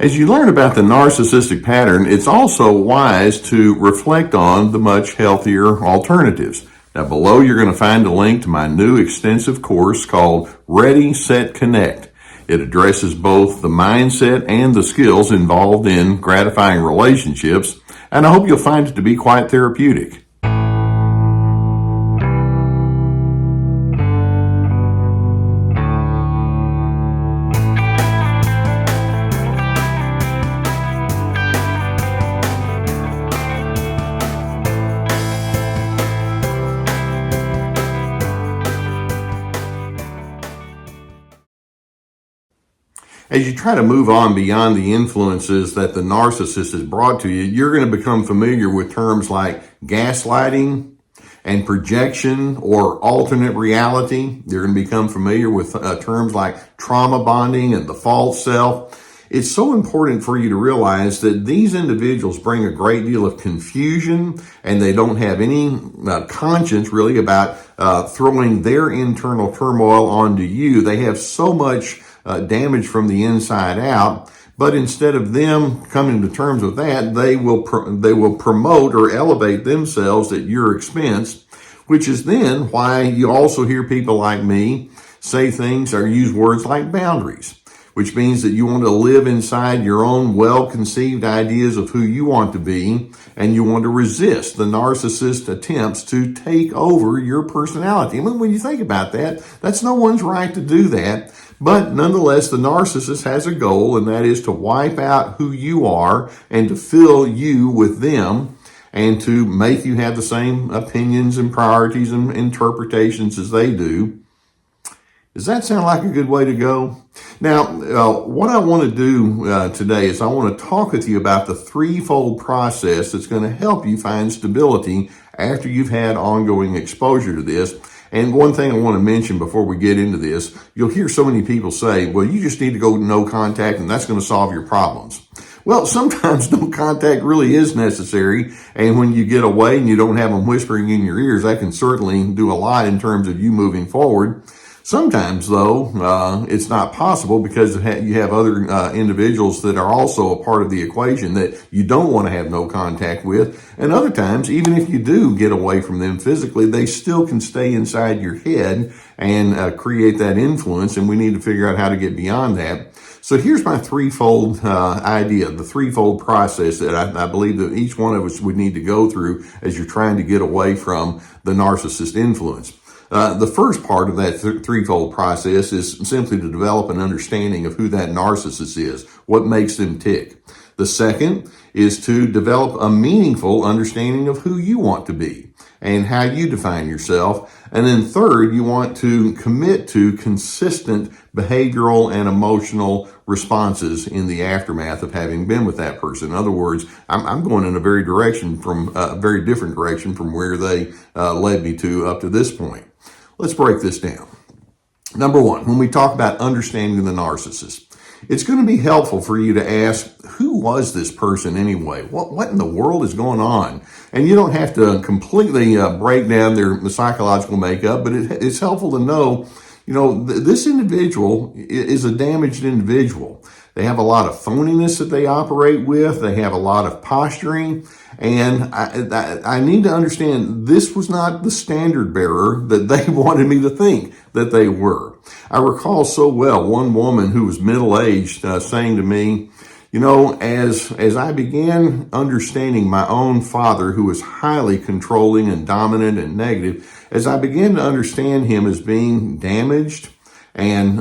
As you learn about the narcissistic pattern, it's also wise to reflect on the much healthier alternatives. Now, below you're going to find a link to my new extensive course called Ready, Set, Connect. It addresses both the mindset and the skills involved in gratifying relationships, and I hope you'll find it to be quite therapeutic. As you try to move on beyond the influences that the narcissist has brought to you, you're going to become familiar with terms like gaslighting and projection or alternate reality. You're going to become familiar with terms like trauma bonding and the false self. It's so important for you to realize that these individuals bring a great deal of confusion, and they don't have any conscience really about throwing their internal turmoil onto you. They have so much damage from the inside out, but instead of them coming to terms with that, they will promote or elevate themselves at your expense, which is then why you also hear people like me say things or use words like boundaries, which means that you want to live inside your own well-conceived ideas of who you want to be, and you want to resist the narcissist attempts to take over your personality. I mean, when you think about that, that's no one's right to do that. But nonetheless, the narcissist has a goal, and that is to wipe out who you are and to fill you with them and to make you have the same opinions and priorities and interpretations as they do. Does that sound like a good way to go? Now, what I want to do today is I want to talk with you about the threefold process that's going to help you find stability after you've had ongoing exposure to this. And one thing I want to mention before we get into this, you'll hear so many people say, well, you just need to go no contact and that's going to solve your problems. Well, sometimes no contact really is necessary. And when you get away and you don't have them whispering in your ears, that can certainly do a lot in terms of you moving forward. Sometimes, though, it's not possible because you have other individuals that are also a part of the equation that you don't want to have no contact with. And other times, even if you do get away from them physically, they still can stay inside your head and create that influence, and we need to figure out how to get beyond that. So here's my threefold idea, the threefold process that I believe that each one of us would need to go through as you're trying to get away from the narcissist influence. The first part of that threefold process is simply to develop an understanding of who that narcissist is, what makes them tick. The second is to develop a meaningful understanding of who you want to be and how you define yourself. And then third, you want to commit to consistent behavioral and emotional responses in the aftermath of having been with that person. In other words, I'm going in a very different direction from where they led me to up to this point. Let's break this down. Number one, when we talk about understanding the narcissist, it's going to be helpful for you to ask, who was this person anyway? What in the world is going on? And you don't have to completely break down their psychological makeup, but it's helpful to know, this individual is a damaged individual. They have a lot of phoniness that they operate with. They have a lot of posturing. And I need to understand this was not the standard bearer that they wanted me to think that they were. I recall so well one woman who was middle-aged saying to me, as I began understanding my own father, who was highly controlling and dominant and negative, as I began to understand him as being damaged and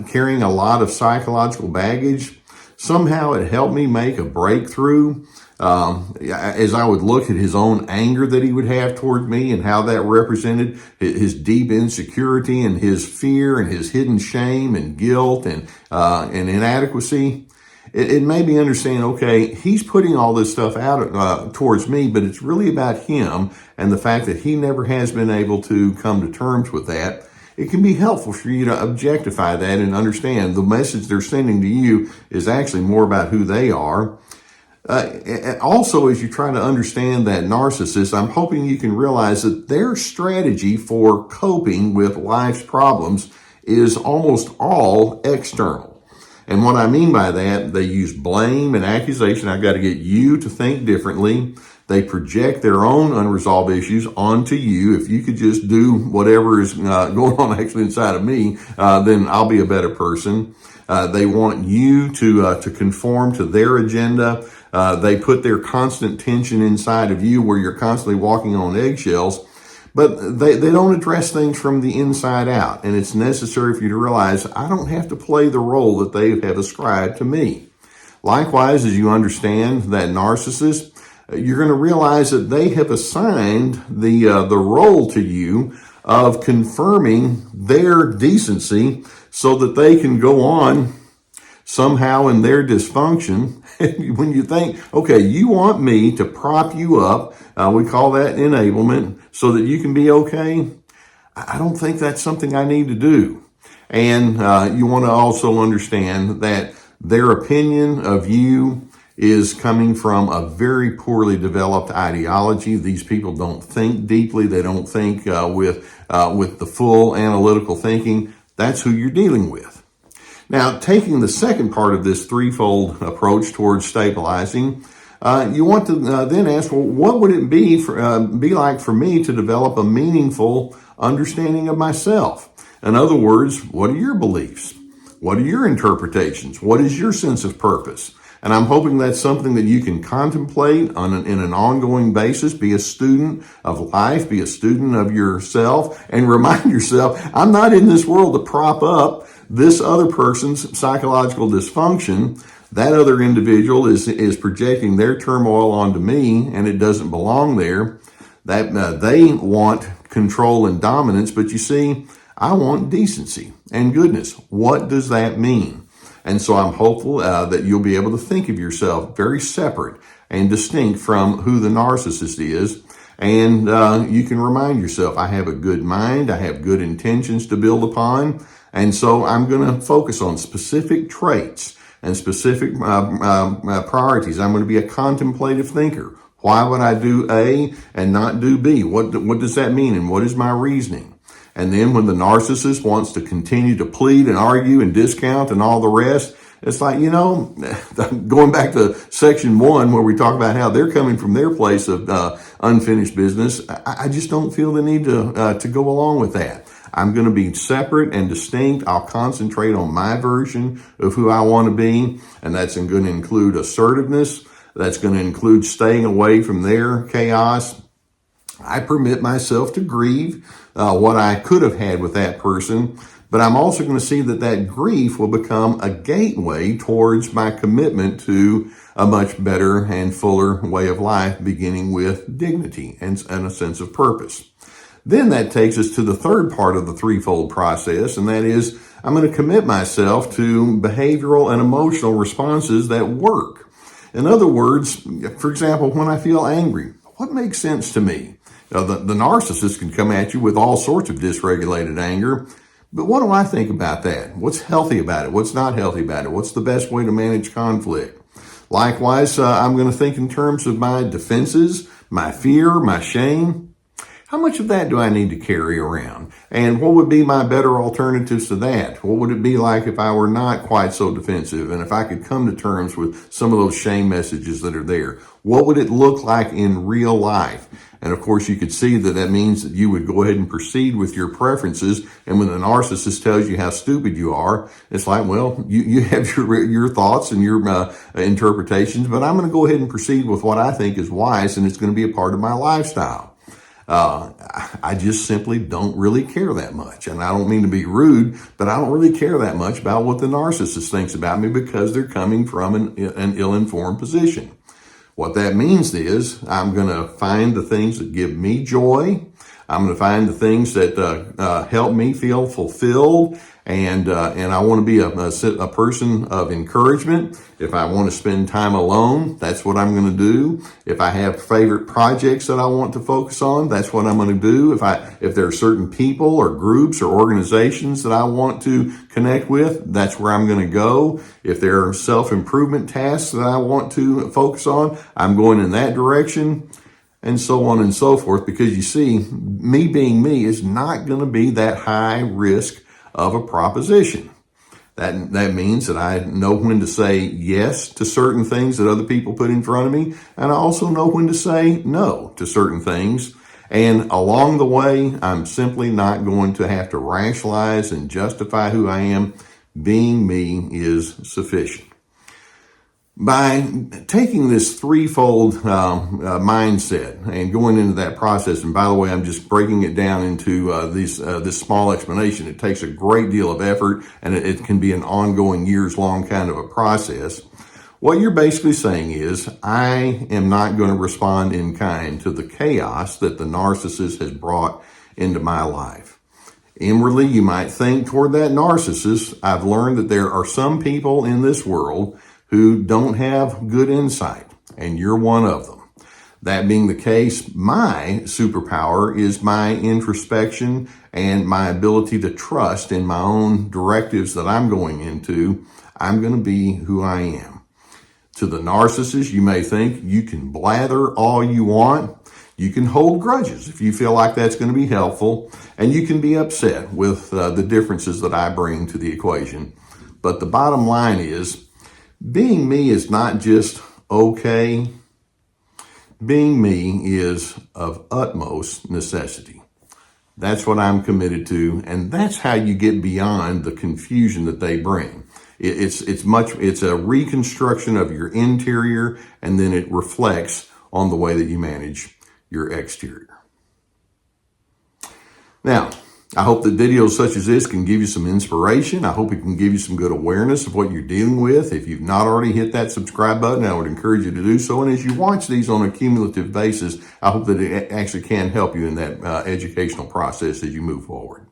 carrying a lot of psychological baggage, somehow it helped me make a breakthrough. As I would look at his own anger that he would have toward me and how that represented his deep insecurity and his fear and his hidden shame and guilt and inadequacy, it made me understand, okay, he's putting all this stuff out towards me, but it's really about him and the fact that he never has been able to come to terms with that. It can be helpful for you to objectify that and understand the message they're sending to you is actually more about who they are. Also, as you try to understand that narcissist, I'm hoping you can realize that their strategy for coping with life's problems is almost all external. And what I mean by that, they use blame and accusation. I've got to get you to think differently. They project their own unresolved issues onto you. If you could just do whatever is going on actually inside of me, then I'll be a better person. They want you to conform to their agenda. They put their constant tension inside of you where you're constantly walking on eggshells. But they don't address things from the inside out. And it's necessary for you to realize I don't have to play the role that they have ascribed to me. Likewise, as you understand that narcissist, you're going to realize that they have assigned the role to you of confirming their decency so that they can go on somehow in their dysfunction. When you think, okay, you want me to prop you up, we call that enablement, so that you can be okay. I don't think that's something I need to do. And you want to also understand that their opinion of you is coming from a very poorly developed ideology. These people don't think deeply. They don't think with the full analytical thinking. That's who you're dealing with. Now, taking the second part of this threefold approach towards stabilizing, you want to then ask, well, what would it be like for me to develop a meaningful understanding of myself? In other words, what are your beliefs? What are your interpretations? What is your sense of purpose? And I'm hoping that's something that you can contemplate in an ongoing basis. Be a student of life, be a student of yourself, and remind yourself, I'm not in this world to prop up this other person's psychological dysfunction. That other individual is projecting their turmoil onto me, and it doesn't belong there. That they want control and dominance, but you see, I want decency and goodness. What does that mean? And so I'm hopeful that you'll be able to think of yourself very separate and distinct from who the narcissist is. And you can remind yourself, I have a good mind, I have good intentions to build upon. And so I'm going to focus on specific traits and specific priorities. I'm going to be a contemplative thinker. Why would I do A and not do B? What does that mean, and what is my reasoning? And then when the narcissist wants to continue to plead and argue and discount and all the rest, it's like, going back to section 1 where we talk about how they're coming from their place of unfinished business, I just don't feel the need to go along with that. I'm going to be separate and distinct. I'll concentrate on my version of who I want to be, and that's going to include assertiveness. That's going to include staying away from their chaos. I permit myself to grieve what I could have had with that person, but I'm also going to see that grief will become a gateway towards my commitment to a much better and fuller way of life, beginning with dignity and a sense of purpose. Then that takes us to the third part of the threefold process, and that is I'm going to commit myself to behavioral and emotional responses that work. In other words, for example, when I feel angry, what makes sense to me? The narcissist can come at you with all sorts of dysregulated anger, but what do I think about that? What's healthy about it? What's not healthy about it? What's the best way to manage conflict? Likewise, I'm going to think in terms of my defenses, my fear, my shame. How much of that do I need to carry around? And what would be my better alternatives to that? What would it be like if I were not quite so defensive and if I could come to terms with some of those shame messages that are there? What would it look like in real life? And of course, you could see that means that you would go ahead and proceed with your preferences. And when the narcissist tells you how stupid you are, it's like, well, you have your thoughts and your interpretations, but I'm going to go ahead and proceed with what I think is wise, and it's going to be a part of my lifestyle. I just simply don't really care that much. And I don't mean to be rude, but I don't really care that much about what the narcissist thinks about me because they're coming from an ill-informed position. What that means is I'm going to find the things that give me joy. I'm going to find the things that help me feel fulfilled, and I want to be a person of encouragement. If I want to spend time alone, that's what I'm going to do. If I have favorite projects that I want to focus on, that's what I'm going to do. If there are certain people or groups or organizations that I want to connect with, that's where I'm going to go. If there are self-improvement tasks that I want to focus on, I'm going in that direction. And so on and so forth, because you see, me being me is not going to be that high risk of a proposition. That means that I know when to say yes to certain things that other people put in front of me, and I also know when to say no to certain things. And along the way, I'm simply not going to have to rationalize and justify who I am. Being me is sufficient. By taking this threefold mindset and going into that process, and by the way, I'm just breaking it down into this small explanation. It takes a great deal of effort, and it can be an ongoing, years-long kind of a process. What you're basically saying is, I am not going to respond in kind to the chaos that the narcissist has brought into my life. Inwardly, you might think toward that narcissist, I've learned that there are some people in this world who don't have good insight, and you're one of them. That being the case, my superpower is my introspection and my ability to trust in my own directives that I'm going into. I'm going to be who I am. To the narcissist, you may think you can blather all you want. You can hold grudges if you feel like that's going to be helpful, and you can be upset with the differences that I bring to the equation. But the bottom line is, being me is not just okay. Being me is of utmost necessity. That's what I'm committed to, and that's how you get beyond the confusion that they bring. It's a reconstruction of your interior, and then it reflects on the way that you manage your exterior. Now, I hope that videos such as this can give you some inspiration. I hope it can give you some good awareness of what you're dealing with. If you've not already hit that subscribe button, I would encourage you to do so. And as you watch these on a cumulative basis, I hope that it actually can help you in that educational process as you move forward.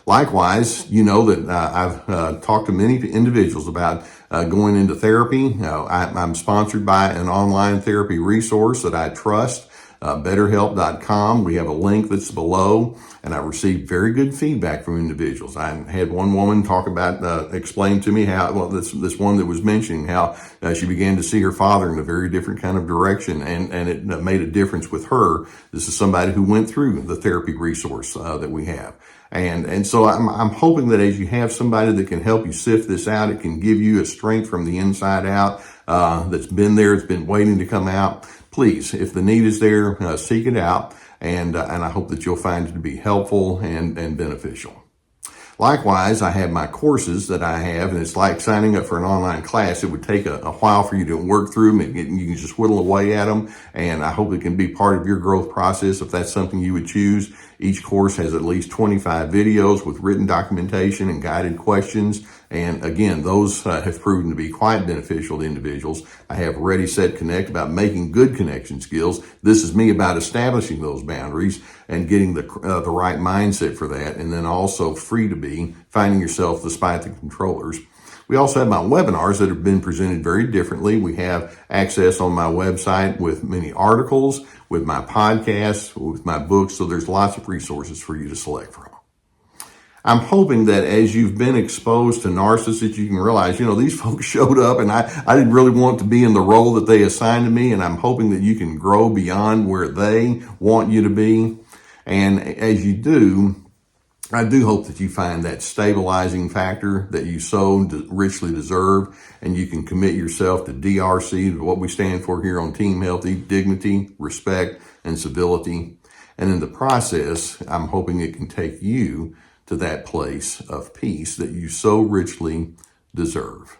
Likewise, you know that I've talked to many individuals about going into therapy. I'm sponsored by an online therapy resource that I trust, betterhelp.com. We have a link that's below, and I received very good feedback from individuals. I had one woman talk about, explain to me how, well, this one that was mentioning how she began to see her father in a very different kind of direction, and it made a difference with her. This is somebody who went through the therapy resource that we have. And so I'm hoping that as you have somebody that can help you sift this out, it can give you a strength from the inside out, that's been there, it's been waiting to come out. Please, if the need is there, seek it out, and I hope that you'll find it to be helpful and beneficial. Likewise, I have my courses that I have, and it's like signing up for an online class. It would take a while for you to work through them. You can just whittle away at them, and I hope it can be part of your growth process if that's something you would choose. Each course has at least 25 videos with written documentation and guided questions. And again, those have proven to be quite beneficial to individuals. I have Ready, Set, Connect about making good connection skills. This is me about establishing those boundaries and getting the right mindset for that. And then also Free to Be, finding yourself despite the controllers. We also have my webinars that have been presented very differently. We have access on my website with many articles, with my podcasts, with my books. So there's lots of resources for you to select from. I'm hoping that as you've been exposed to narcissists, you can realize, these folks showed up and I didn't really want to be in the role that they assigned to me. And I'm hoping that you can grow beyond where they want you to be. And as you do, I do hope that you find that stabilizing factor that you so richly deserve, and you can commit yourself to DRC, to what we stand for here on Team Healthy: dignity, respect, and civility. And in the process, I'm hoping it can take you to that place of peace that you so richly deserve.